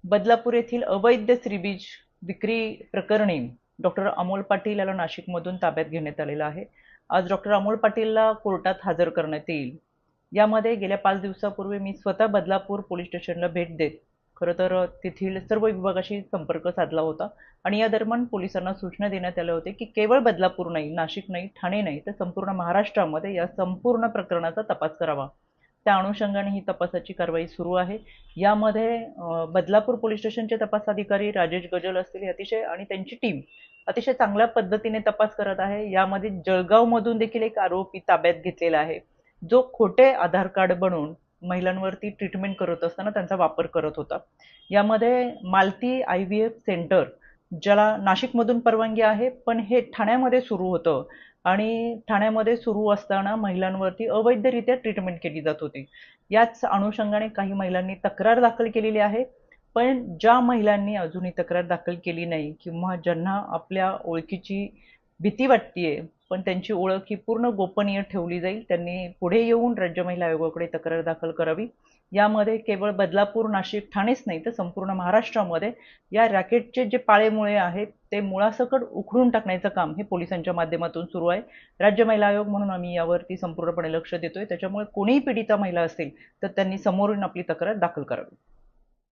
बदलापूर येथील अवैध श्रीबीज विक्री प्रकरणी डॉक्टर अमोल पाटील याला नाशिकमधून ताब्यात घेण्यात आलेलं आहे। आज डॉक्टर अमोल पाटीलला कोर्टात हजर करण्यात येईल। यामध्ये गेल्या 5 दिवसापूर्वी मी स्वतः बदलापूर पोलीस स्टेशनला भेट देत खरं तर तेथील सर्व विभागाशी संपर्क साधला होता आणि या दरम्यान पोलिसांना सूचना देण्यात आल्या होत्या की केवळ बदलापूर नाही, नाशिक नाही, ठाणे नाही तर संपूर्ण महाराष्ट्रामध्ये या संपूर्ण प्रकरणाचा तपास करावा। त्या अनुषंगाने ही तपासाची कारवाई सुरू आहे। यामध्ये बदलापूर पोलीस स्टेशनचे तपास अधिकारी राजेश गजल असतील अतिशय आणि त्यांची टीम अतिशय चांगल्या पद्धतीने तपास करत आहे। यामध्ये जळगाव मधून देखील एक आरोपी ताब्यात घेतलेला आहे, जो खोटे आधार कार्ड बनवून महिलांवरती ट्रीटमेंट करत असताना त्यांचा वापर करत होता। यामध्ये मालती IVF सेंटर, ज्याला नाशिकमधून परवानगी आहे पण हे ठाण्यामध्ये सुरू होतं आणि ठाण्यामध्ये सुरू असताना महिलांवरती अवैधरित्या ट्रीटमेंट केली जात होती। याच अनुषंगाने काही महिलांनी तक्रार दाखल केलेली आहे, पण ज्या महिलांनी अजूनही तक्रार दाखल केली नाही किंवा ज्यांना आपल्या ओळखीची भीती वाटतेय पण त्यांची ओळख ही पूर्ण गोपनीय ठेवली जाईल, त्यांनी पुढे येऊन राज्य महिला आयोगाकडे तक्रार दाखल करावी। यामध्ये केवळ बदलापूर, नाशिक, ठाणेच नाही तर संपूर्ण महाराष्ट्रामध्ये या रॅकेटचे जे पाळेमुळे आहेत ते मुळासकट उखडून टाकण्याचं काम हे पोलिसांच्या माध्यमातून सुरू आहे। राज्य महिला आयोग म्हणून आम्ही यावरती संपूर्णपणे लक्ष देतोय, त्याच्यामुळे कोणीही पीडिता महिला असेल तर त्यांनी समोरून आपली तक्रार दाखल करावी।